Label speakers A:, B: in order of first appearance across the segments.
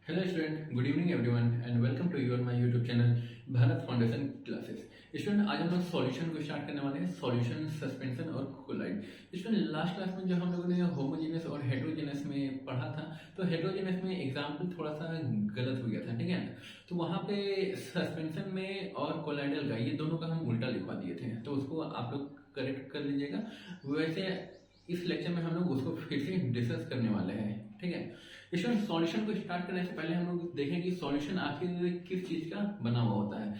A: Hello student, good evening everyone and welcome to your my YouTube channel Bharat foundation classes. Student, आज हम लोग solution को start करने वाले हैं। सॉल्यूशन, सस्पेंशन और कोलाइड। स्टूडेंट, लास्ट क्लास में जो हम लोगों ने होमोजेनियस और हेट्रोजेनियस में पढ़ा था, तो हेट्रोजेनियस में एग्जाम्पल थोड़ा सा गलत हो गया था, ठीक है ना। तो वहाँ पे सस्पेंशन में और कोलाइडल का, ये दोनों का हम उल्टा लिखवा दिए थे, तो उसको आप लोग करेक्ट कर लीजिएगा। वैसे इस लेक्चर में हम लोग उसको फिर से डिस्कस करने वाले हैं, ठीक है। स्टूडेंट, सॉल्यूशन को स्टार्ट करने से पहले हम लोग देखें कि सॉल्यूशन आखिर किस चीज का बना हुआ होता है।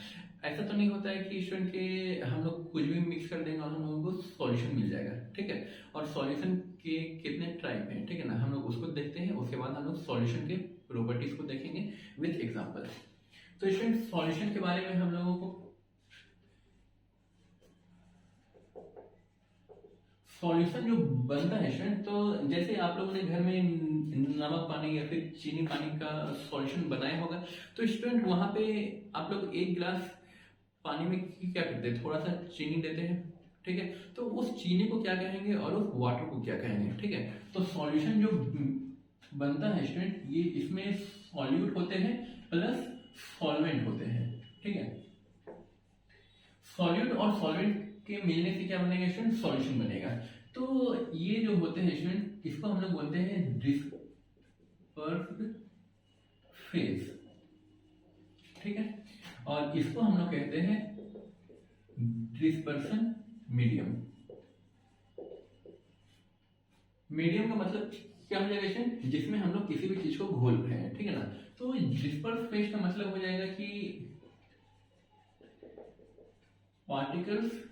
A: ऐसा तो नहीं होता है कि स्टूडेंट के हम लोग कुछ भी मिक्स कर देंगे और हम लोगों को सॉल्यूशन मिल जाएगा, ठीक है। और सॉल्यूशन के कितने टाइप हैं, ठीक है ना, हम लोग उसको देखते हैं। उसके बाद हम लोग सॉल्यूशन के प्रॉपर्टीज को देखेंगे विथ एग्जाम्पल। तो स्टूडेंट, सॉल्यूशन के बारे में हम लोगों को सॉल्यूशन जो बनता है स्टूडेंट, तो जैसे आप लोगों ने घर में नमक पानी या फिर चीनी पानी का सॉल्यूशन बनाया होगा, तो स्टूडेंट वहां पे आप लोग एक गिलास पानी में क्या करते हैं, थोड़ा सा चीनी देते हैं, ठीक है। तो उस चीनी को क्या कहेंगे और उस वाटर को क्या कहेंगे, ठीक है। तो सॉल्यूशन जो बनता है स्टूडेंट, ये इसमें सॉल्यूट होते हैं प्लस सॉल्वेंट होते हैं, ठीक है। सॉल्यूट और सॉल्वेंट के मिलने से क्या बनेगा स्टूडेंट, सॉल्यूशन बनेगा। तो ये जो होते हैं स्टूडेंट, इसको हम लोग बोलते हैं डिस्पर्स्ड फेज, ठीक है। और इसको हम लोग कहते हैं डिस्पर्सन मीडियम। मीडियम का मतलब क्या हो जाएगा स्टूडेंट, जिसमें हम लोग किसी भी चीज को घोल रहे हैं, ठीक है ना। तो डिस्पर्स फेज का मतलब हो जाएगा कि पार्टिकल्स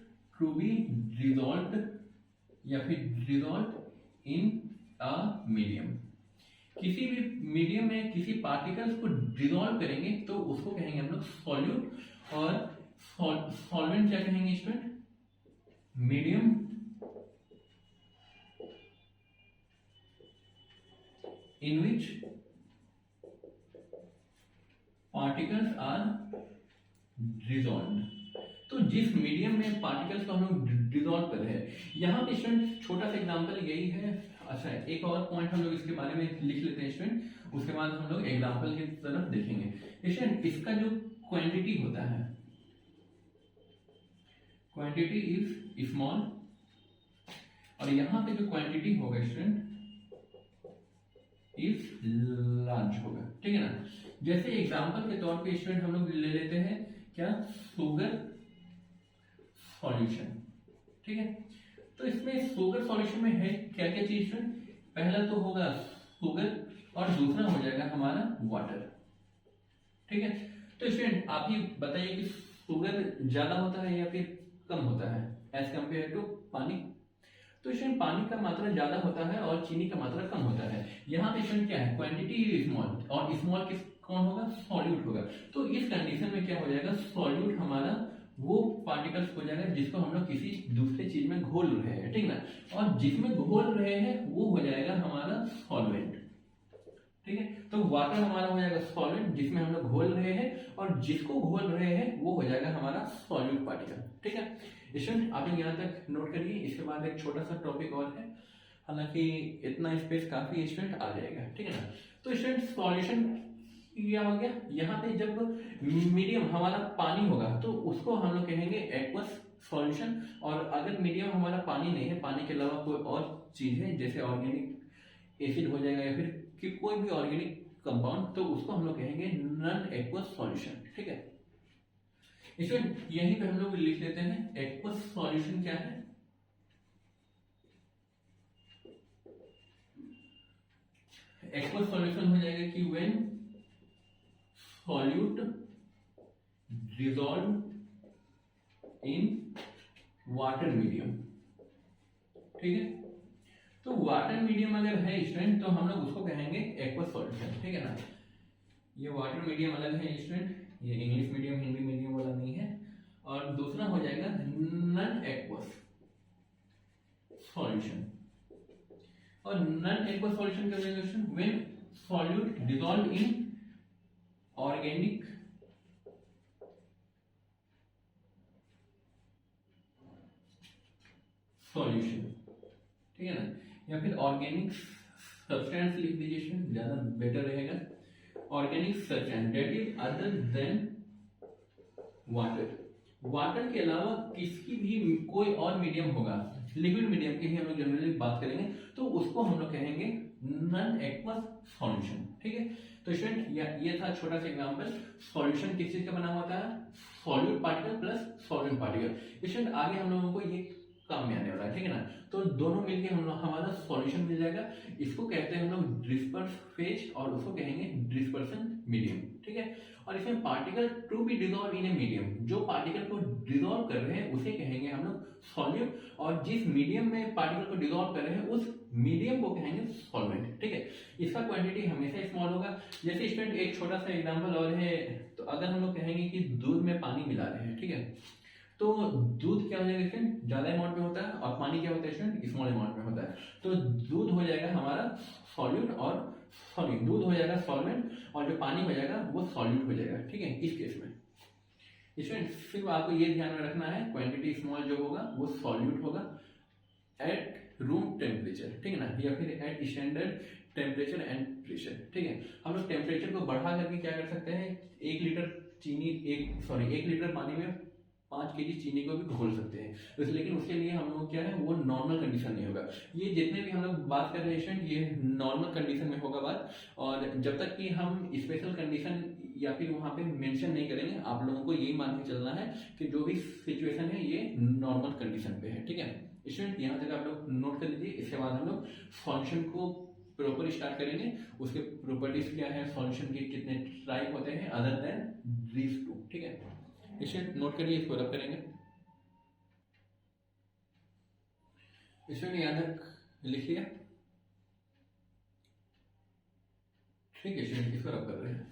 A: टू बी डिसॉल्व्ड या फिर डिसॉल्व इन अ मीडियम। किसी भी मीडियम में किसी पार्टिकल्स को डिसॉल्व करेंगे तो उसको कहेंगे हम लोग सॉल्यूट। और सॉल्वेंट क्या कहेंगे student, medium in which particles are dissolved. तो जिस मीडियम में पार्टिकल्स को हम लोग डिसॉल्व कर रहे हैं, यहाँ पे स्टूडेंट छोटा सा एग्जांपल यही है। अच्छा, एक और पॉइंट हम लोग इसके बारे में लिख लेते हैं स्टूडेंट, उसके बाद हम लोग एग्जांपल की तरफ देखेंगे। स्टूडेंट, इसका जो क्वांटिटी होता है, क्वांटिटी इज स्मॉल, और यहाँ पे जो क्वांटिटी होगा स्टूडेंट इज लार्ज होगा, ठीक है ना। जैसे एग्जांपल के तौर पे स्टूडेंट हम लोग ले लेते हैं क्या, शुगर सॉल्यूशन, ठीक है। तो इसमें शुगर सॉल्यूशन में है क्या क्या चीज स्टूडेंट, पहला तो होगा शुगर और दूसरा हो जाएगा हमारा वाटर, ठीक है। तो स्टूडेंट आप ही बताइए कि शुगर ज्यादा होता है या फिर कम होता है एज कंपेयर टू पानी। तो इसमें पानी का मात्रा ज्यादा होता है और चीनी का मात्रा कम होता है। यहाँ पे स्टूडेंट क्या है, क्वांटिटी स्मॉल, और स्मॉल किस कौन होगा, सॉल्यूट होगा। तो इस कंडीशन में क्या हो जाएगा, सॉल्यूट हमारा वो पार्टिकल्स हो जाएगा जिसको हम लोग किसी दूसरे चीज में घोल रहे हैं, ठीक ना। और जिसमें घोल रहे हैं वो हो जाएगा हमारा सॉल्वेंट, ठीक है। तो वाटर हमारा हो जाएगा सॉल्वेंट जिसमें हम लोग घोल रहे हैं, और जिसको घोल रहे हैं वो हो जाएगा हमारा सॉल्यूट पार्टिकल, ठीक है। स्टूडेंट आप यहाँ तक नोट करिए। इसके बाद एक छोटा सा टॉपिक और है, हालांकि इतना स्पेस काफी स्टूडेंट आ जाएगा, ठीक है ना। तो स्टूडेंट सॉल्यूशन क्या हो गया, यहाँ पे जब मीडियम हमारा पानी होगा तो उसको हम लोग कहेंगे एक्वस सॉल्यूशन। और अगर मीडियम हमारा पानी नहीं है, पानी के अलावा कोई और चीज है जैसे ऑर्गेनिक एसिड हो जाएगा या फिर कि कोई भी ऑर्गेनिक कंपाउंड, तो उसको हम लोग कहेंगे नॉन एक्वस सॉल्यूशन, ठीक है। इसमें यहीं पे हम लोग लिख लेते हैं एक्वस सॉल्यूशन क्या है। एक्वस सॉल्यूशन हो जाएगा कि when solute dissolve in water medium, ठीक है। तो वाटर मीडियम अगर है स्टूडेंट तो हम लोग उसको कहेंगे एक्वस सॉल्यूशन, ठीक है ना। ये वाटर मीडियम अलग है स्टूडेंट, ये इंग्लिश मीडियम हिंदी मीडियम वाला नहीं है। और दूसरा हो जाएगा नॉन एक्वस सॉल्यूशन। और नॉन एक्वस सॉल्यूशन क्या हो जाएगा, when solute dissolve in organic solution, ठीक है ना। या फिर ऑर्गेनिक सब्सटेंस लिख दीजिए, ज्यादा बेटर रहेगा। Organic substance that is other than water. Water के अलावा किसी भी कोई और मीडियम होगा, लिक्विड मीडियम की ही हम लोग जनरली बात करेंगे, तो उसको हम लोग कहेंगे नॉन एक्वस सॉल्यूशन। ठीक है, तो स्टूडेंट ये था छोटा सा एग्जांपल। सॉल्यूशन किस चीज का बना होता है? Solute particle plus solvent particle. Student आगे हम लोगों को ये काम में आने वाला है, ठीक है ना। तो दोनों मिलके हम लोग हमारा सॉल्यूशन मिल जाएगा। इसको कहते हैं हम लोग डिस्पर्स फेज और उसको कहेंगे डिस्पर्सन मीडियम। ठीक है, और इसमें particle to be dissolve in a medium, जो पार्टिकल को डिसॉल्व कर रहे हैं उसे कहेंगे हम लोग सॉल्यूट, और जिस मीडियम में पार्टिकल को डिसॉल्व कर रहे हैं उस मीडियम को कहेंगे सॉल्वेंट। ठीक है, इसका क्वांटिटी हमेशा स्मॉल होगा। जैसे स्टूडेंट एक छोटा सा एग्जांपल और है, तो अगर हम लोग कहेंगे कि दूध में पानी मिला रहे हैं, ठीक है, तो दूध क्या हो जाएगा स्टूडेंट? ज्यादा अमाउंट में होता है, और पानी क्या होता है स्टूडेंट? स्मॉल अमाउंट में होता है। तो दूध हो जाएगा हमारा सॉल्यूट, और सॉरी दूध हो जाएगा सॉल्वेंट, और जो पानी हो जाएगा वो सॉल्यूट हो जाएगा। ठीक है, इस केस में स्टूडेंट सिर्फ आपको ये ध्यान में रखना है, क्वांटिटी स्मॉल जो होगा वो सॉल्यूट होगा एट रूम टेम्परेचर, ठीक है ना, या फिर at standard temperature and pressure. ठीक है, हम लोग टेम्परेचर को बढ़ा करके क्या कर सकते हैं? 1 लीटर चीनी, 1 लीटर पानी में 5 केजी चीनी को भी घोल सकते हैं। तो लेकिन उसके लिए हम लोग क्या है, वो नॉर्मल कंडीशन नहीं होगा। ये जितने भी हम लोग बात कर रहे हैं स्टूडेंट, ये नॉर्मल कंडीशन में होगा बात, और जब तक कि हम स्पेशल कंडीशन या फिर वहां पे मेंशन नहीं करेंगे, आप लोगों को यही मान के चलना है कि जो भी सिचुएशन है ये नॉर्मल कंडीशन पे है। ठीक है स्टूडेंट, यहाँ तक आप लोग नोट कर लीजिए। इसके बाद हम लोग सॉल्यूशन को प्रॉपर स्टार्ट करेंगे। उसके प्रॉपर्टीज क्या है, सॉल्यूशन के कितने टाइप होते हैं अदर देन दीज टू। ठीक है, इसे नोट करिए, इसको रब करेंगे। इसमें यहाँ तक लिख लिया? ठीक है स्टूडेंट, इसको रब कर रहे हैं।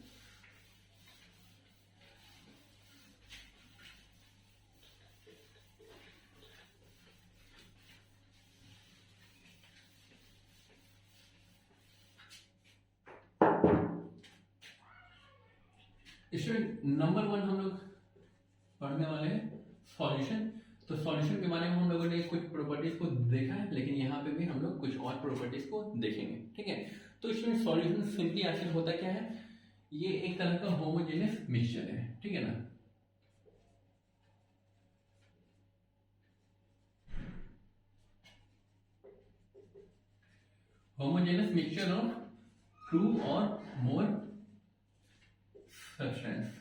A: स्टूडेंट नंबर 1 हम लोग पढ़ने वाले हैं सॉल्यूशन। तो सॉल्यूशन के बारे में हम लोगों ने कुछ प्रॉपर्टीज को देखा है, लेकिन यहाँ पे भी हम लोग कुछ और प्रॉपर्टीज को देखेंगे। ठीक है, तो स्टूडेंट सॉल्यूशन सिंपली एक्चुअली होता क्या है? ये एक तरह का होमोजेनियस मिक्सचर है। ठीक है ना, होमोजेनियस मिक्सचर ऑफ 2 और मोर सब्सटेंस।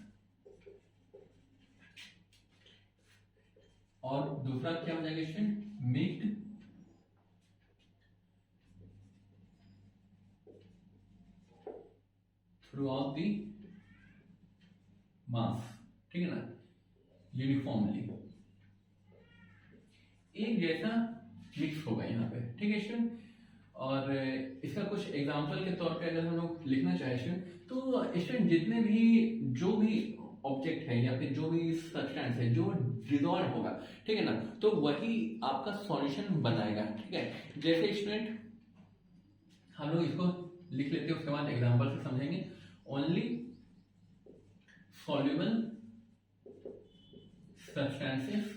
A: और दूसरा क्या हो जाएगा student? Mixed throughout the mass. ठीक है ना, यूनिफॉर्मली एक जैसा मिक्स होगा यहाँ पे। ठीक है स्टूडेंट, और इसका कुछ एग्जांपल के तौर पे अगर हम लोग लिखना चाहें स्टूडेंट, तो स्टूडेंट जितने भी जो भी ऑब्जेक्ट है या फिर जो भी सब्सटेंस है जो डिसॉल्व होगा, ठीक है ना, तो वही आपका सॉल्यूशन बनाएगा। ठीक है, जैसे स्टूडेंट हम लोग इसको लिख लेते हैं, उसके बाद एग्जांपल से समझेंगे। Only soluble substances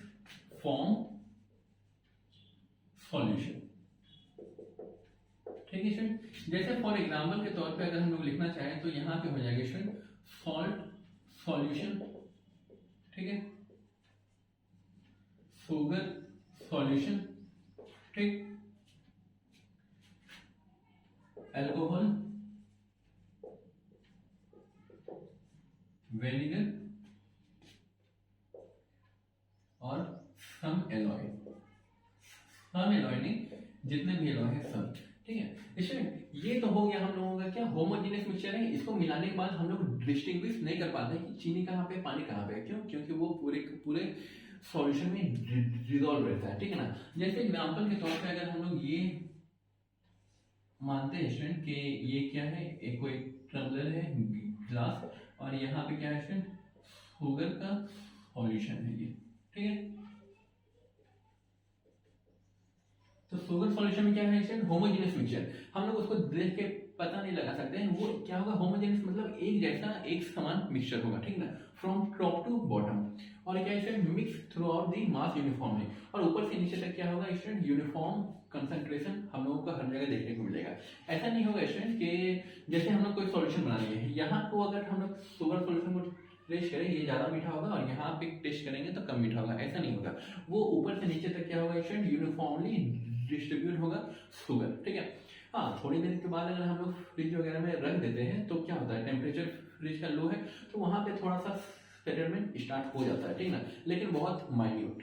A: form solution. ठीक है स्टूडेंट, जैसे फॉर एग्जांपल के तौर पे अगर हम लोग लिखना चाहें तो यहाँ पे हो जाएगा स्टूडेंट सॉल्ट सॉल्यूशन। ठीक है, शुगर सॉल्यूशन, ठीक, अल्कोहल, विनेगर और सम एलॉय। सम एलॉय नहीं, जितने भी एलॉय है सब। ठीक है स्टूडेंट, ये तो हो गया हम लोगों का क्या, होमोजेनियस मिक्सचर है। इसको मिलाने के बाद हम लोग डिस्टिंग्विश नहीं कर पाते कि चीनी कहाँ पे पानी कहाँ पे। क्यों? क्योंकि वो पूरे सॉल्यूशन में डिसॉल्व रहता है। ठीक है ना, जैसे एग्जांपल के तौर पे अगर हम लोग ये मानते हैं स्टूडेंट कि ये क्या है, एक कोई टम्बलर है, ग्लास, और यहाँ पे क्या है स्टूडेंट, शुगर का सॉल्यूशन है ये। ठीक है, तो शुगर सॉल्यूशन में क्या है स्टूडेंट, होमोजेनियस मिक्सचर। हम लोग उसको देख के पता नहीं लगा सकते हैं। वो क्या होगा, होमोजेनियस मतलब एक जैसा एक समान मिक्सचर होगा, ठीक है ना, फ्रॉम टॉप टू बॉटम। और क्या है, mix through out the mass uniformly, और ऊपर से नीचे तक क्या होगा स्टूडेंट, यूनिफॉर्म कंसंट्रेशन हम लोगों को हर जगह देखने को मिलेगा। ऐसा नहीं होगा स्टूडेंट कि जैसे हम लोग कोई सॉल्यूशन बना लिए यहाँ को अगर हम लोग शुगर सॉल्यूशन को टेस्ट करें ये ज्यादा मीठा होगा और यहाँ पे टेस्ट करेंगे तो कम मीठा होगा, ऐसा नहीं होगा। वो ऊपर से नीचे तक क्या होगा स्टूडेंट, यूनिफॉर्मली डिस्ट्रीब्यूट होगा शुगर, ठीक है। हाँ, थोड़ी देर के बाद अगर हम लोग फ्रिज वगैरह में रख देते हैं तो क्या होता है, टेम्परेचर फ्रिज का लो है तो वहाँ पे थोड़ा सा सेटलमेंट स्टार्ट हो जाता है, ठीक है ना, लेकिन बहुत माइन्यूट।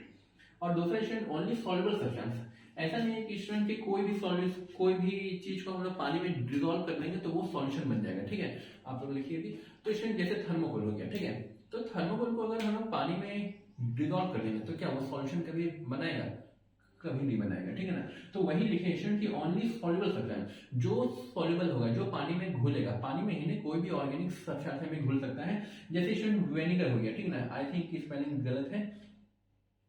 A: और दूसरा स्टूडेंट, ओनली सॉल्युबल सब्सटेंस, ऐसा नहीं है कि स्टूडेंट की कोई भी चीज को हम लोग पानी में डिजोल्व कर लेंगे तो वो सॉल्यूशन बन जाएगा, ठीक है। आप लोग लिखिए भी, तो स्टूडेंट जैसे थर्मोकोल हो गया, ठीक है, तो थर्मोकोल को अगर हम लोग पानी में डिजोल्व कर लेंगे तो क्या वो सॉल्यूशन कभी बनाएगा, कभी नहीं बनाएगा, ठीक है ना। तो वही लिखे स्टूडेंट की ओनली सॉल्युबल सब्सटेंस, जो सॉल्युबल होगा, जो पानी में घुलेगा, पानी में ही नहीं कोई भी ऑर्गेनिक सब्सटेंस में घुल सकता है। जैसे स्टूडेंट वेनिगर हो गया, ठीक है ना, आई थिंक की स्पेलिंग गलत है,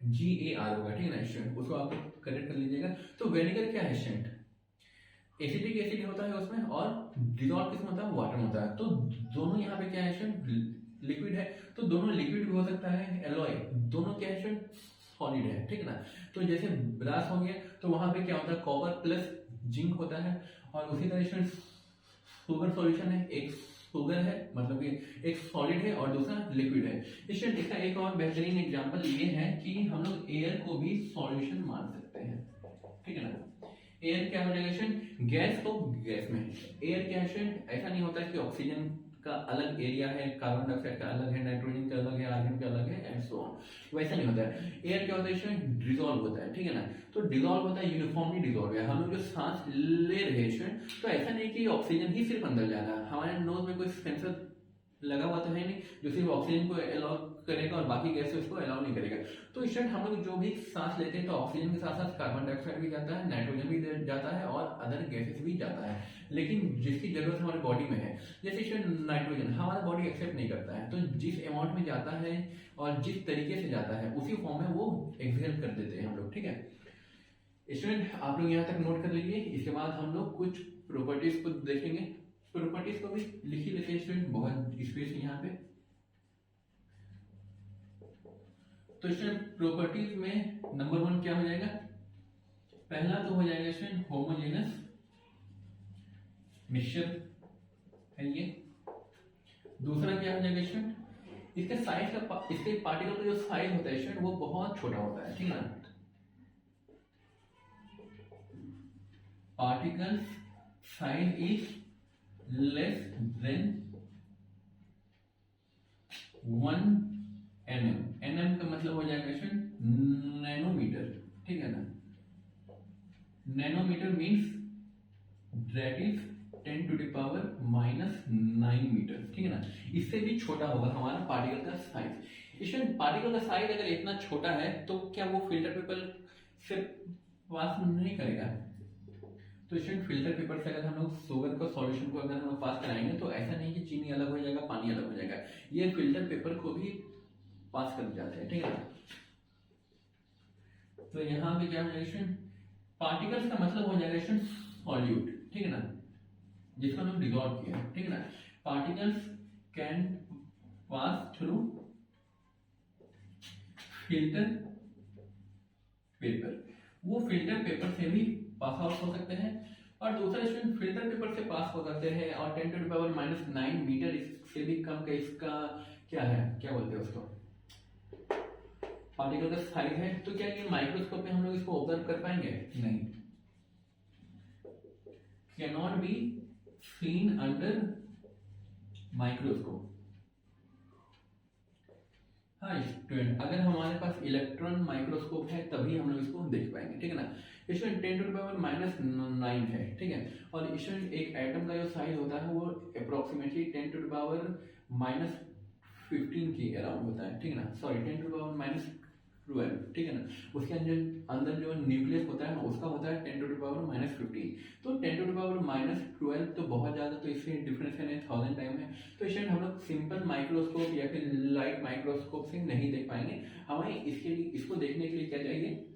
A: GAR होगा, ठीक है ना स्टूडेंट, उसको आप करेक्ट कर लीजिएगा। तो वेनिगर क्या है स्टूडेंट, एसिटिक एसिड होता है उसमें और डिजॉल्व किसमें होता है, वाटर में होता है। तो दोनों यहाँ पे क्या है स्टूडेंट, लिक्विड है, तो दोनों लिक्विड भी हो सकता है, एलॉय दोनों क्या है स्टूडेंट, सॉलिड है, ठीक है ना। तो जैसे ब्रास हो गया तो वहां पे क्या होता है, कॉपर प्लस जिंक होता है। और उसी तरह स्टूडेंट शुगर सॉल्यूशन है, एक शुगर है मतलब कि एक सॉलिड है और दूसरा लिक्विड है। स्टूडेंट इसका एक और बेहतरीन एग्जांपल ये है कि हम लोग एयर को भी सॉल्यूशन मान सकते हैं, ठीक है ना। एयर क्या हो जाएगा स्टूडेंट, गैस तो गैस में, एयर क्या है स्टूडेंट, ऐसा नहीं होता है कि ऑक्सीजन का अलग एरिया है, कार्बन डाइऑक्साइड का अलग है, नाइट्रोजन का अलग है, आर्गन का अलग है एंड सो ऑन, वैसा नहीं होता है। एयर क्या होता है स्टूडेंट, डिसॉल्व होता है, ठीक है ना। तो डिसॉल्व होता है, यूनिफॉर्मली डिसॉल्व है। हम लोग जो सांस ले रहे हैं स्टूडेंट, तो ऐसा नहीं कि ऑक्सीजन ही सिर्फ अंदर जा रहा है, हमारे नोज में कोई सेंसर लगा हुआ तो है नहीं जो सिर्फ ऑक्सीजन को अलाउ करेगा और बाकी गैस उसको अलाउ नहीं करेगा। तो स्टूडेंट हम लोग जो भी सांस लेते हैं तो ऑक्सीजन के साथ साथ कार्बन डाइऑक्साइड भी जाता है, नाइट्रोजन भी जाता है और अदर गैसेस भी जाता है, लेकिन जिसकी जरूरत हमारी बॉडी में है। जैसे स्टूडेंट नाइट्रोजन हमारा बॉडी एक्सेप्ट नहीं करता है, तो जिस अमाउंट में जाता है और जिस तरीके से जाता है उसी फॉर्म में वो एक्सहेल कर देते हैं हम लोग, ठीक है। स्टूडेंट आप लोग यहाँ तक नोट कर लीजिए, इसके बाद हम लोग कुछ प्रॉपर्टीज को देखेंगे। प्रॉपर्टीज को भी लिख ही लेते हैं स्टूडेंट, बहुत स्पेस यहाँ पे। तो स्टूडेंट प्रॉपर्टीज में नंबर 1 क्या हो जाएगा, पहला तो हो जाएगा स्टूडेंट होमोजेनस मिक्सचर है ये। दूसरा क्या हो जाएगा स्टूडेंट, इसके साइज का, इसके पार्टिकल का जो साइज होता है स्टूडेंट वो बहुत छोटा होता है, ठीक है ना। Particle size is less than 1 nm। nm का मतलब हो जाएगा स्टूडेंट नैनोमीटर, ठीक है ना। Nanometre means that is 10 to the power -9 metre, ठीक है ना। इससे भी छोटा होगा हमारा पार्टिकल का साइज। इसमें पार्टिकल का साइज अगर इतना छोटा है तो क्या वो फिल्टर पेपर से पास नहीं करेगा। तो स्टूडेंट फिल्टर पेपर से अगर हम लोग शुगर का सॉल्यूशन को अगर हम लोग पास कराएंगे तो ऐसा नहीं कि चीनी अलग हो जाएगा, पानी अलग हो जाएगा, ये फिल्टर पेपर को भी पास कर जाते हैं, ठीक है ना। तो यहाँ पे क्या हो जाएगा स्टूडेंट, पार्टिकल्स का मतलब हो जाएगा स्टूडेंट सॉल्यूट, ठीक है ना, जिसको हम डिसॉल्व किया, ठीक है ना। Particles can pass through filter paper, वो फिल्टर पेपर से भी पास आउट हो सकते हैं। और दूसरा स्टूडेंट फिल्टर पेपर से पास हो सकते हैं और 10 to the power -9 मीटर इससे भी कम का इसका क्या है, क्या बोलते हैं उसको, पार्टिकल का साइज है। तो क्या ये माइक्रोस्कोप में हम लोग इसको ऑब्जर्व कर पाएंगे, नहीं, can not be seen under microscope. हाँ स्टूडेंट, अगर हमारे पास इलेक्ट्रॉन माइक्रोस्कोप है तभी हम लोग इसको देख पाएंगे, ठीक है ना। स्टूडेंट 10 to the power -9 है, ठीक है। और स्टूडेंट एक एटम का जो साइज होता है वो अप्रोक्सीमेटली 10 to the power -15 के अराउंड होता है, ठीक है ना। सॉरी 10 to the power -12, ठीक है ना। उसके अंदर जो न्यूक्लियस होता है ना उसका होता है 10 to the power -15। तो 10 to the power -12 तो बहुत ज्यादा, तो इससे डिफरेंस है 1000 टाइम है। तो स्टूडेंट हम लोग सिंपल माइक्रोस्कोप या फिर लाइट माइक्रोस्कोप से नहीं देख पाएंगे, हमें इसके लिए, इसको देखने के लिए क्या चाहिए,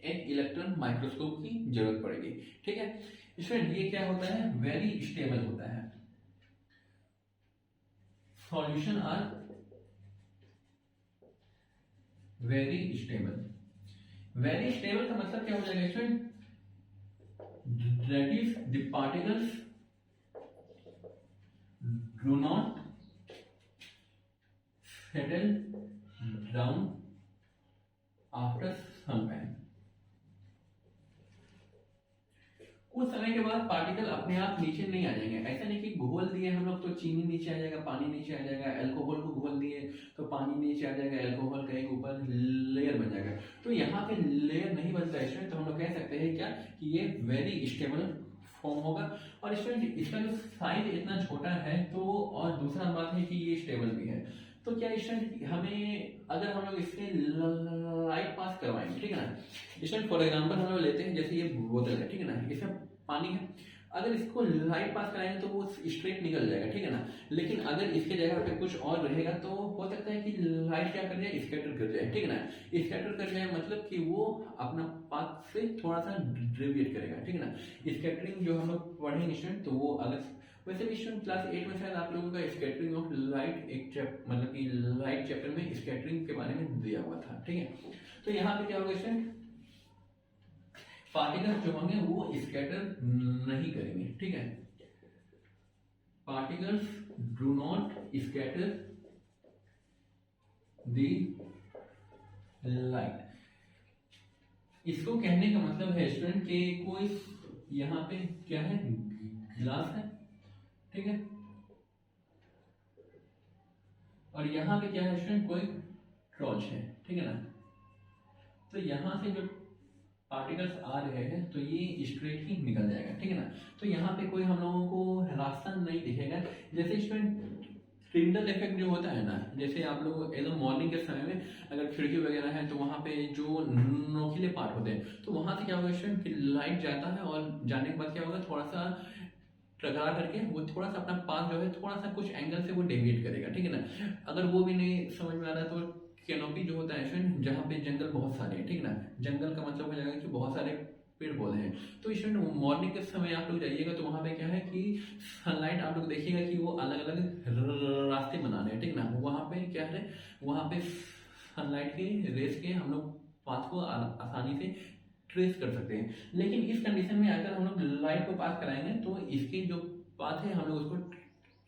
A: एक इलेक्ट्रॉन माइक्रोस्कोप की जरूरत पड़ेगी। ठीक है स्टूडेंट, ये क्या होता है, वेरी स्टेबल होता है। Solution are very stable. Very stable का मतलब क्या हो जाएगा student, that is the particles do not settle down after some time। कुछ समय के बाद पार्टिकल अपने आप नीचे नहीं आ जाएंगे। ऐसा नहीं कि घोल दिए हम लोग तो चीनी नीचे आ जाएगा, पानी नीचे आ जाएगा, अल्कोहल को घोल दिए तो पानी नीचे आ जाएगा, अल्कोहल कहीं ऊपर लेयर बन जाएगा। तो यहाँ पे लेयर नहीं बनता है, तो हम लोग कह सकते हैं क्या कि ये वेरी स्टेबल फॉर्म होगा। और स्टूडेंट इसका जो साइज इतना छोटा है तो, और दूसरा बात है कि ये स्टेबल भी है। तो क्या स्टूडेंट हमें अगर हम लोग इसके लाइट पास करवाएंगे, ठीक है ना स्टूडेंट, फॉर एग्जांपल हम लोग लेते हैं जैसे ये बोतल है, ठीक है ना, इसमें पानी है, अगर इसको लाइट पास कराएंगे तो वो स्ट्रेट निकल जाएगा, ठीक है ना। लेकिन अगर इसके जगह पे कुछ और रहेगा तो हो सकता है कि लाइट क्या कर जाए, स्कैटर कर जाए, ठीक है ना। स्कैटर कर जाए मतलब कि वो अपना पाथ से थोड़ा सा डेविएट करेगा, ठीक है ना। स्कैटरिंग जो हम लोग पढ़ेंगे स्टूडेंट तो वो अलग, वैसे भी स्टूडेंट क्लास 8 में शायद आप लोगों का स्कैटरिंग ऑफ लाइट एक मतलब कि लाइट चैप्टर में स्कैटरिंग के बारे में दिया हुआ था, ठीक है। तो यहाँ पे क्या होगा स्टूडेंट, पार्टिकल्स जो होंगे वो स्कैटर नहीं करेंगे, ठीक है। Particles do not scatter the light. इसको कहने का मतलब है स्टूडेंट कि कोई यहाँ पे क्या है, ग्लास है, ठीक है, और यहाँ पे क्या है स्टूडेंट, कोई टॉर्च है, ठीक है ना। तो यहाँ से जो पार्टिकल्स आ रहे हैं तो ये स्ट्रेट ही निकल जाएगा, ठीक है ना। तो यहाँ पे कोई हम लोगों को रास्ता नहीं दिखेगा। जैसे स्टूडेंट ट्रिंडल इफेक्ट जो होता है ना, जैसे आप लोग एकदम मॉर्निंग के समय में अगर खिड़की वगैरह है तो वहाँ पे जो नोकीले पार्ट होते हैं तो वहाँ से क्या होगा स्टूडेंट कि लाइट जाता है और जाने के बाद क्या होगा, थोड़ा सा टकरा करके वो थोड़ा सा अपना पाथ जो है थोड़ा सा कुछ एंगल से वो डेविएट करेगा, ठीक है ना। अगर वो भी नहीं समझ में आ रहा तो कैनोपी जो होता है स्टूडेंट, जहाँ पे जंगल बहुत सारे हैं, ठीक है ना, जंगल का मतलब हो जाएगा कि बहुत सारे पेड़ पौधे हैं। तो स्टूडेंट मॉर्निंग के समय आप लोग जाइएगा तो वहाँ पे क्या है कि सनलाइट आप लोग देखिएगा कि वो अलग अलग रास्ते बना रहे हैं, ठीक है ना। वहाँ पे क्या है, वहाँ पे सनलाइट के रेस के हम लोग पाथ को आसानी से ट्रेस कर सकते हैं। लेकिन इस कंडीशन में अगर हम लोग लाइट को पास कराएंगे तो इसके जो पाथ है हम लोग उसको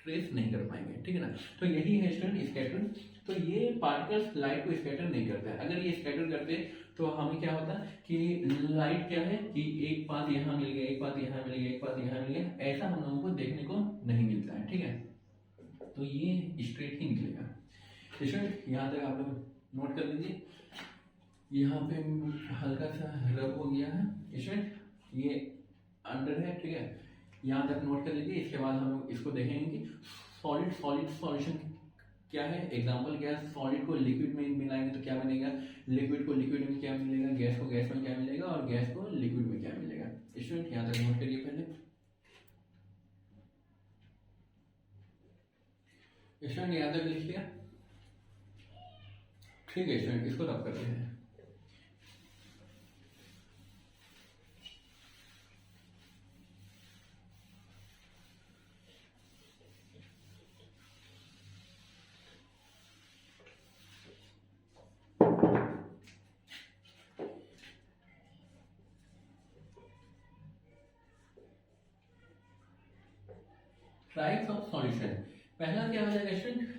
A: ट्रेस नहीं कर पाएंगे, ठीक है ना। तो यही है स्टूडेंट स्कैटर। तो ये पार्टिकल्स लाइट को स्कैटर नहीं करते हैं। अगर ये स्कैटर करते तो हमें क्या होता कि लाइट क्या है कि एक पाथ यहाँ मिल गया, एक पाथ यहाँ मिल गया, एक पाथ यहाँ मिल गया, ऐसा हम लोगों को देखने को नहीं मिलता है, ठीक है। तो ये स्ट्रेट ही निकलेगा। स्टूडेंट यहाँ तक आप लोग नोट कर लीजिए, यहाँ पे हल्का सा रब हो गया है स्टूडेंट, ये अंडर है, ठीक है, यहाँ तक नोट कर लीजिए। इसके बाद हम लोग इसको देखेंगे कि सॉलिड सॉलिड सॉल्यूशन क्या है, एग्जांपल क्या है, सॉलिड को लिक्विड में मिलाएंगे तो क्या मिलेगा, लिक्विड को लिक्विड में क्या मिलेगा, गैस को गैस में क्या मिलेगा, और गैस को लिक्विड में क्या मिलेगा। स्टूडेंट यहाँ तक नोट करिए पहले। स्टूडेंट यहाँ तक लिख लिया, ठीक है स्टूडेंट, इसको रब करते हैं। टाइप्स ऑफ सॉल्यूशन, पहला क्या हो जाएगा स्टूडेंट,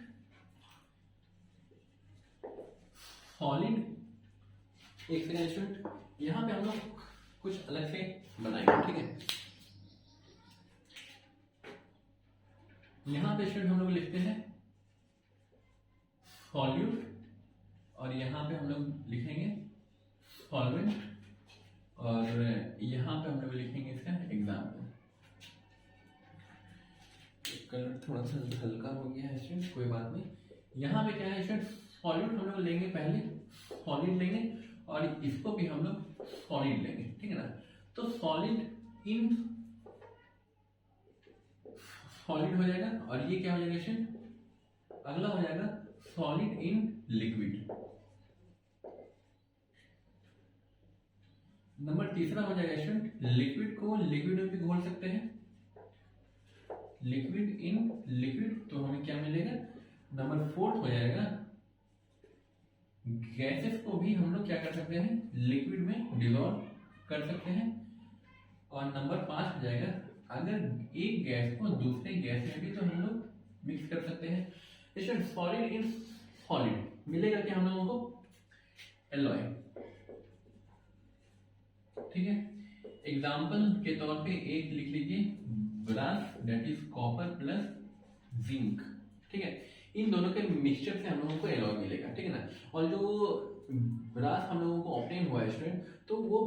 A: सॉलिड। एक सेकंड स्टूडेंट, यहाँ पे हम लोग कुछ अलग से बनाएंगे, ठीक है। यहाँ पे स्टूडेंट हम लोग लिखते हैं सॉल्यूट, और यहाँ पे हम लोग लिखेंगे सॉल्वेंट, और यहाँ पे हम लोग लिखेंगे इसका एग्जाम्पल। कलर थोड़ा सा हल्का हो गया है स्टूडेंट, कोई बात नहीं। यहाँ पे क्या है स्टूडेंट, सॉल्यूट हम लोग लेंगे, पहले सॉलिड लेंगे और इसको भी हम लोग सॉलिड लेंगे, ठीक है ना। तो सॉलिड इन सॉलिड हो जाएगा, और ये क्या हो जाएगा स्टूडेंट, अगला हो जाएगा सॉलिड इन लिक्विड। नंबर तीसरा हो जाएगा स्टूडेंट, लिक्विड को लिक्विड में भी घोल सकते हैं, लिक्विड इन लिक्विड, तो हमें क्या मिलेगा। नंबर फोर्थ हो जाएगा, गैसेस को भी हम लोग क्या कर सकते हैं, लिक्विड में डिसॉल्व कर सकते हैं। और नंबर 5 हो जाएगा, अगर एक गैस को दूसरे गैस में भी तो हम लोग मिक्स कर सकते हैं। स्टूडेंट सॉलिड इन सॉलिड मिलेगा क्या हम लोगों को, एलॉय, ठीक है। एग्जाम्पल के तौर पे एक लिख लीजिए, brass that is copper plus zinc, ठीक है। इन दोनों के मिक्सचर से हम लोगों को एलॉय मिलेगा, ठीक है ना। और जो ब्रास हम लोगों को ऑब्टेन हुआ है स्टूडेंट, तो वो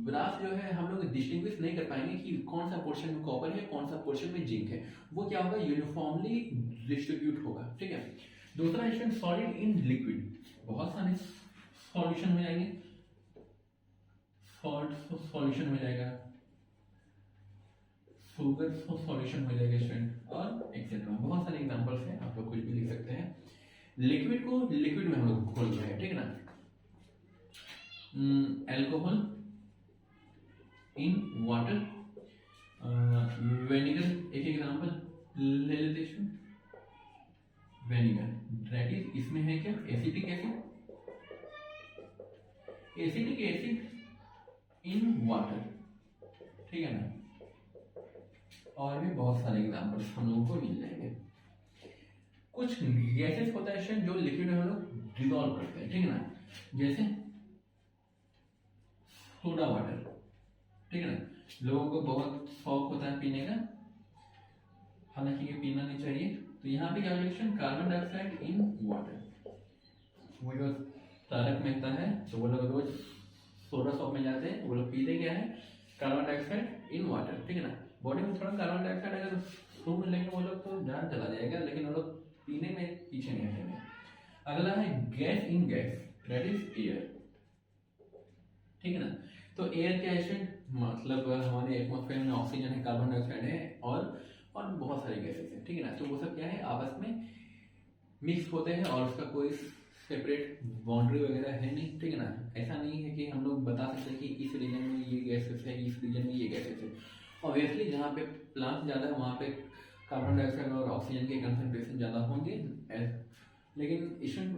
A: ब्रास जो है हम लोग डिस्टिंग्विश नहीं कर पाएंगे कि कौन सा पोर्शन में कॉपर है, कौन सा पोर्शन में जिंक है। वो क्या होगा, यूनिफॉर्मली डिस्ट्रीब्यूट होगा, ठीक है। दूसरा स्टूडेंट सॉलिड इन लिक्विड, बहुत सारे सॉल्यूशन हो जाएंगे, सॉल्ट सॉल्यूशन हो जाएगा, शुगर सॉल्यूशन हो जाएगा स्टूडेंट, और एक्सेट्रा बहुत सारे एग्जांपल्स हैं, आप लोग कुछ भी लिख सकते हैं। लिक्विड को लिक्विड में हम लोग घोल रहे हैं, ठीक है ना। एल्कोहल इन वाटर, विनेगर एक एग्जांपल ले लेते हैं। विनेगर दैट इज, इसमें है क्या, acetic acid, acetic acid in water, ठीक है ना। और भी बहुत सारे एग्जांपल्स हम लोगों को मिल जाएंगे। कुछ गैसेस होता है जो लिक्विड में हम लोग डिसॉल्व करते हैं, ठीक है ना, जैसे सोडा वाटर, ठीक है ना। लोगों को बहुत शौक होता है पीने का, हालांकि ये पीना नहीं चाहिए। तो यहाँ पे क्या reaction, carbon dioxide in water. वो जो तारक मेहता है, तो वो लोग रोज सोडा शॉप में जाते हैं, वो लोग पीते क्या है, कार्बन डाइऑक्साइड इन वाटर, ठीक है ना। बॉडी में थोड़ा कार्बन डाइऑक्साइड अगर सूंघ लेंगे वो लोग तो जान चला जाएगा, लेकिन वो लोग पीने में पीछे नहीं हटेंगे। अगला है gas in gas, that is air, ठीक है ना। तो एयर क्या है, मतलब हमारे एटमॉस्फेयर में ऑक्सीजन है, कार्बन डाइऑक्साइड है, और बहुत सारे गैसेस हैं, ठीक है ना। तो वो सब क्या है, आपस में मिक्स होते हैं और उसका कोई सेपरेट बाउंड्री वगैरह है नहीं, ठीक है ना। ऐसा नहीं है कि हम लोग बता सकते हैं कि इस रीजन में ये गैसेस है, इस रीजन में ये गैसेस है। ऑब्वियसली जहाँ पे प्लांट ज़्यादा है वहाँ पे कार्बन डाइऑक्साइड और ऑक्सीजन के कंसंट्रेशन ज़्यादा होंगे, लेकिन इसमें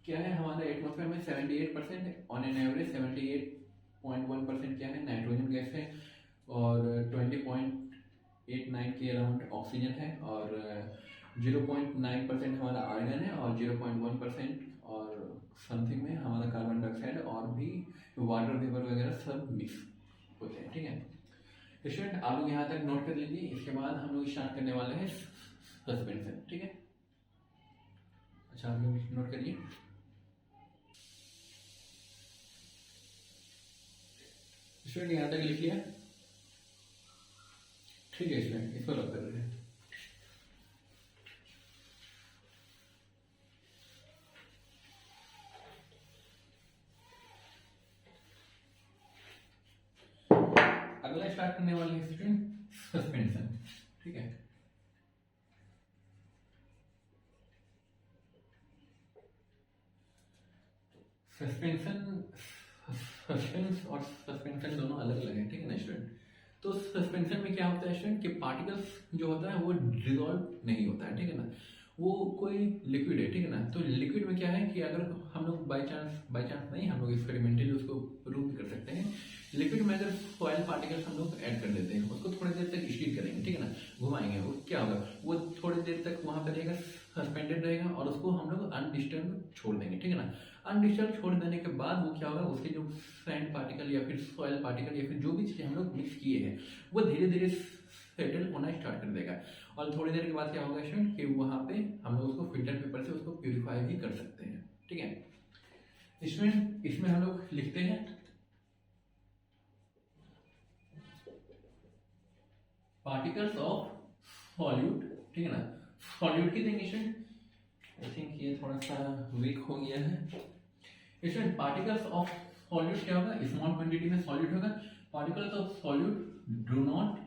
A: क्या है, हमारे एटमॉस्फेयर में 78% है, ऑन एन एवरेज 78.1% क्या है, नाइट्रोजन गैस है, और 20.89 के अराउंड ऑक्सीजन है, और 0.9% हमारा आर्गन है, और 0.1% और समथिंग में हमारा कार्बन डाइऑक्साइड, और भी वाटर वेपर वगैरह सब मिक्स होते हैं, ठीक है। स्टूडेंट आप लोग यहाँ तक नोट कर लीजिए, इसके बाद हम लोग स्टार्ट करने वाले हैं सस्पेंशन, ठीक है। अच्छा आप लोग नोट करिए। स्टूडेंट यहाँ तक लिख लिया, ठीक है स्टूडेंट, इसको रख कर रहे हैं। अगला स्टार्ट करने वाले हैं स्टूडेंट सस्पेंशन, ठीक है। सस्पेंशन, सस्पेंस और सस्पेंशन दोनों अलग अलग हैं, ठीक है ना स्टूडेंट। तो सस्पेंशन में क्या होता है स्टूडेंट, कि पार्टिकल्स जो होता है वो डिसॉल्व नहीं होता है, ठीक है ना। वो कोई लिक्विड है, ठीक है ना। तो लिक्विड में क्या है कि अगर हम लोग बाई चांस नहीं, हम लोग एक्सपेरिमेंटली उसको प्रूव भी कर सकते हैं। लिक्विड में अगर सॉइल पार्टिकल्स हम लोग ऐड कर देते हैं, उसको थोड़ी देर तक स्टीर करेंगे, ठीक है ना, घुमाएंगे, वो क्या होगा, वो थोड़ी देर तक वहां पर रहेगा, सस्पेंडेड रहेगा, और उसको हम लोग अनडिस्टर्ब छोड़ देंगे, ठीक है ना। अनडिस्टर्ब छोड़ देने के बाद वो क्या होगा, उसके जो सैंड पार्टिकल या फिर सॉइल पार्टिकल या फिर जो भी चीज़ हम लोग मिक्स किए हैं वो धीरे धीरे सेटल होना स्टार्ट कर देगा। और थोड़ी देर के बाद क्या होगा स्टूडेंट, कि वहाँ पे हम लोग उसको फिल्टर पेपर से उसको प्यूरिफाई भी कर सकते हैं, ठीक है। इसमें हम लोग लिखते हैं पार्टिकल्स ऑफ सॉल्यूट, ठीक है ना। सॉल्यूट की डेफिनेशन आई थिंक ये थोड़ा सा वीक हो गया है। इसमें पार्टिकल्स ऑफ सॉल्यूट क्या होगा, स्मॉल क्वांटिटी में सॉल्यूट होगा। Particles of solute do not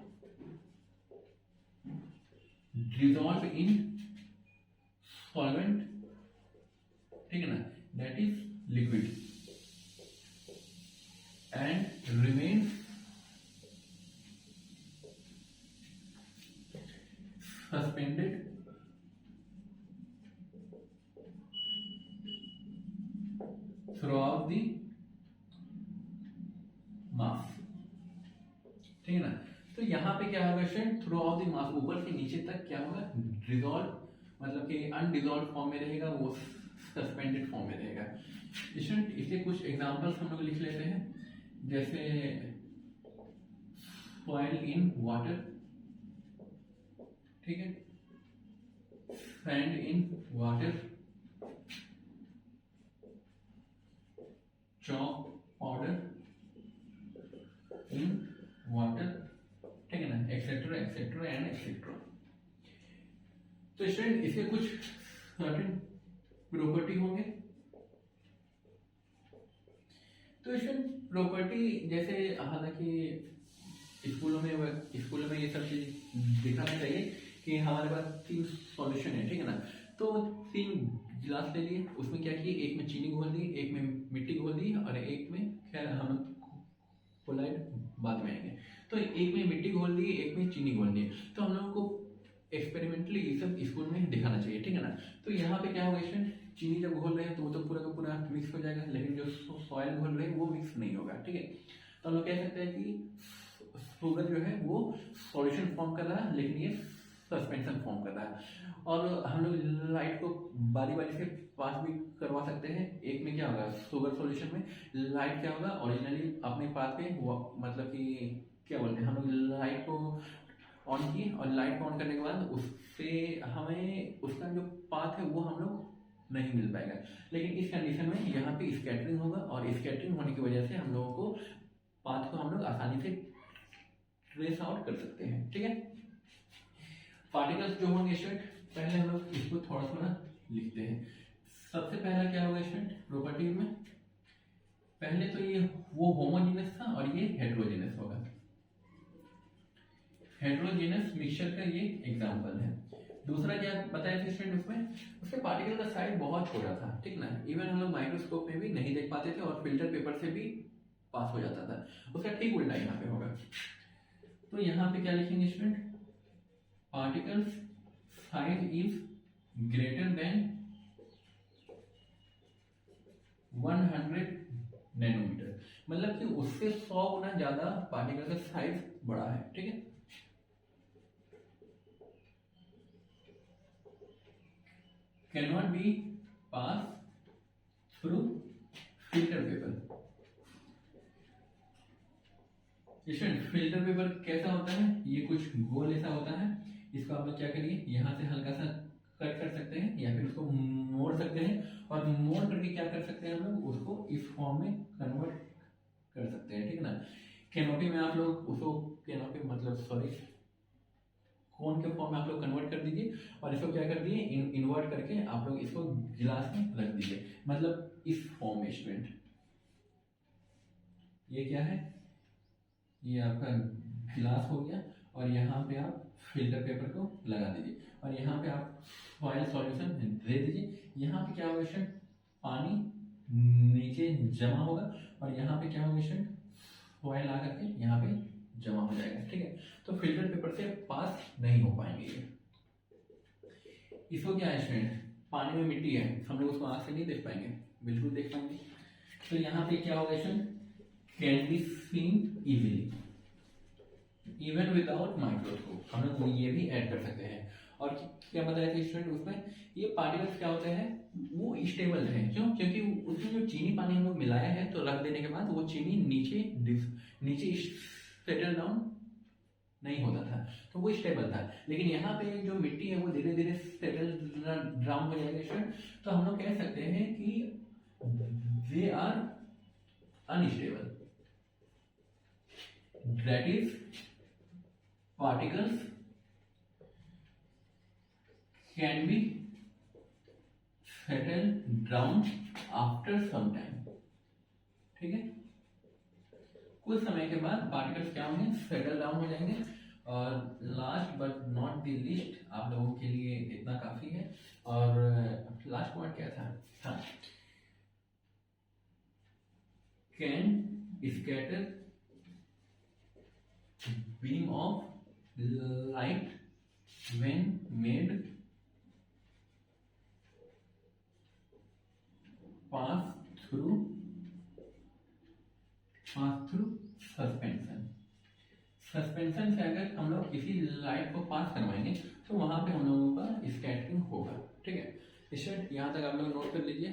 A: dissolve in solvent, ठीक है ना, that is liquid, and remains suspended throughout the mass, ठीक है ना। तो यहाँ पे क्या होगा student, through out the mass, ऊपर से नीचे तक क्या होगा, डिजोल्व मतलब कि अनडिजोल्व फॉर्म में रहेगा, वो सस्पेंडेड फॉर्म में रहेगा। स्टूडेंट इसके कुछ एग्जांपल्स हम लोग लिख लेते हैं, जैसे सॉइल इन वाटर, ठीक है, sand in water, chalk powder in water, ठीक है ना, एक्सेट्रा एक्सेट्रा एंड एक्सेट्रा। तो स्टूडेंट इसके कुछ सर्टेन प्रॉपर्टी होंगे। तो स्टूडेंट प्रॉपर्टी जैसे हालांकि स्कूलों में ये सब चीज दिखाना चाहिए कि हमारे पास 3 सॉल्यूशन है, ठीक है ना। तो 3 गिलास ले लिए, उसमें क्या किए, एक में चीनी घोल दी, एक में मिट्टी घोल दी और एक में, खैर हम पोलाइट बाद में आएंगे। तो एक में मिट्टी घोल दी, एक में चीनी घोल दी। तो हम लोगों को एक्सपेरिमेंटली ये सब स्कूल में दिखाना चाहिए, ठीक है ना। तो यहाँ पे क्या होगा स्टूडेंट, चीनी जब घोल रहे हैं तो वो तो पूरा का पूरा मिक्स हो जाएगा, लेकिन जो सॉइल घोल रहे हैं वो मिक्स नहीं होगा, ठीक है। तो हम लोग कह सकते हैं कि शुगर जो है वो सॉल्यूशन फॉर्म कर रहा है, लेकिन ये सस्पेंशन फॉर्म कर रहा है। और हम लोग लाइट को बारी बारी से पास भी करवा सकते हैं। एक में क्या होगा, शुगर सॉल्यूशन में लाइट क्या होगा, ओरिजिनली अपने पास पे मतलब कि क्या बोलते हैं, हम लोग लाइट को ऑन किए और लाइट को ऑन करने के बाद उससे हमें उसका जो पाथ है वो हम लोग नहीं मिल पाएगा। लेकिन इस कंडीशन में यहाँ पे स्कैटरिंग होगा और स्कैटरिंग होने की वजह से हम लोगों को पाथ को हम लोग आसानी से ट्रेस आउट कर सकते हैं, ठीक है। पार्टिकल्स जो होंगे स्टूडेंट, पहले हम लोग इसको थोड़ा थोड़ा लिखते हैं। सबसे पहला क्या होगा स्टूडेंट प्रॉपर्टीज में, पहले तो ये वो होमोजेनस था और ये हेट्रोजेनस होगा। हेट्रोजेनस मिक्सचर का ये एग्जांपल है। दूसरा क्या बताया था स्टूडेंट, उसके पार्टिकल का साइज बहुत छोटा था, ठीक ना, इवन हम लोग माइक्रोस्कोप में भी नहीं देख पाते थे और फिल्टर पेपर से भी पास हो जाता था। उसका ठीक उल्टा यहाँ पे होगा। तो यहाँ पे क्या लिखेंगे student, particles size is greater than 100 nanometre, मतलब कि उससे 100 गुना ज्यादा पार्टिकल का साइज बड़ा है, ठीक है। Cannot be pass through filter paper. Filter paper कैसा होता है, ये कुछ गोल ऐसा होता है, इसको आप लोग क्या करिए, यहाँ से हल्का सा कट कर सकते हैं या फिर उसको मोड़ सकते हैं, और मोड़ करके क्या कर सकते हैं हम लोग उसको इस फॉर्म में कन्वर्ट कर सकते हैं, ठीक है ना। कैनोपी में आप लोग उसको कैनोपी मतलब सॉरी कोन के फॉर्म में आप लोग कन्वर्ट कर दीजिए और इसको क्या कर दिए, इन्वर्ट करके आप लोग इसको गिलास में रख दीजिए, मतलब इस फॉर्म में स्टूडेंट। ये क्या है, ये आपका गिलास हो गया और यहाँ पे आप फिल्टर पेपर को लगा दीजिए और यहाँ पे आप सॉइल सॉल्यूशन दे दीजिए। यहाँ पे क्या होगा स्टूडेंट, पानी नीचे जमा होगा और यहाँ पे क्या होगा स्टूडेंट, सॉइल आ करके यहाँ पे जमा हो जाएगा, ठीक है। तो फिल्टर पेपर से पास नहीं हो पाएंगे ये। इसको क्या है स्टूडेंट, पानी में मिट्टी है, हम लोग उसको आँख से नहीं देख पाएंगे, बिल्कुल देख पाएंगे। तो यहाँ पे क्या होगा student, can be seen easily even without microscope, हम लोग ये भी ऐड कर सकते हैं। और क्या बताया था स्टूडेंट, उसमें ये पार्टिकल्स क्या होते हैं, वो स्टेबल हैं, क्यों, क्योंकि उसमें जो चीनी पानी हम लोग मिलाया है तो रख देने के बाद वो चीनी नीचे सेटल डाउन नहीं होता था, तो वो स्टेबल था। लेकिन यहाँ पे जो मिट्टी है वो धीरे धीरे सेटल डाउन हो जाएगा स्टूडेंट, तो हम लोग कह सकते हैं कि they are unstable, that is particles can be settled down after some time, ठीक है। कुछ समय के बाद पार्टिकल्स क्या होंगे, सेटल डाउन हो जाएंगे। और last but not the least, आप लोगों के लिए इतना काफी है। और लास्ट पॉइंट क्या था, हाँ, can scatter beam of light when made pass through suspension. Suspension से अगर हम लोग किसी लाइट को पास करवाएंगे तो वहां पे हम लोगों का स्कैटरिंग होगा। ठीक है स्टूडेंट, यहाँ तक आप लोग नोट कर लीजिए।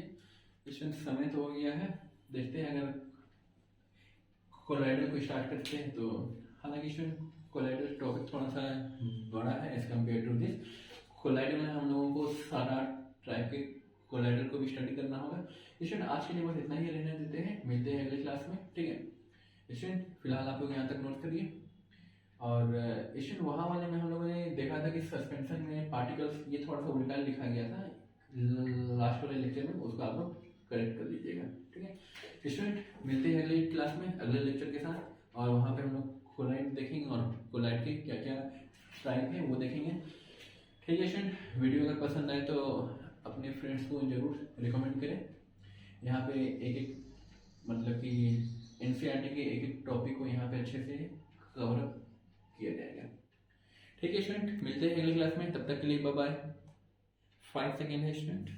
A: स्टूडेंट समय तो हो गया है, देखते हैं अगर कोलाइडर को स्टार्ट करते हैं तो। हालांकि स्टूडेंट कोलाइडर टॉपिक थोड़ा सा बड़ा है एज कम्पेयर टू दिस। कोलाइडर में हम लोगों को सारा टाइप के कोलाइडर को भी स्टडी करना होगा। स्टूडेंट आज के लिए बस इतना ही रहने देते हैं, मिलते हैं अगले क्लास में। ठीक है स्टूडेंट, फिलहाल आप लोग यहाँ तक नोट करिए। और स्टूडेंट वहाँ वाले में हम लोगों ने देखा था कि सस्पेंशन में पार्टिकल्स ये थोड़ा सा उल्टा लिखा गया था लास्ट वाले लेक्चर में, उसको आप लोग करेक्ट कर लीजिएगा। ठीक है स्टूडेंट, मिलते हैं अगले क्लास में अगले लेक्चर के साथ, और वहाँ पे हम लोग कोलाइड देखेंगे और कोलाइड के क्या क्या टाइप है वो देखेंगे। ठीक है स्टूडेंट, वीडियो अगर पसंद आए तो अपने फ्रेंड्स को जरूर रिकमेंड करें। यहाँ पे एक एक मतलब कि एनसीईआरटी के एक एक टॉपिक को यहाँ पे अच्छे से कवर अप किया जाएगा। ठीक है स्टूडेंट, मिलते हैं अगली क्लास में, तब तक के लिए बाय बाय। 5 सेकेंड है स्टूडेंट।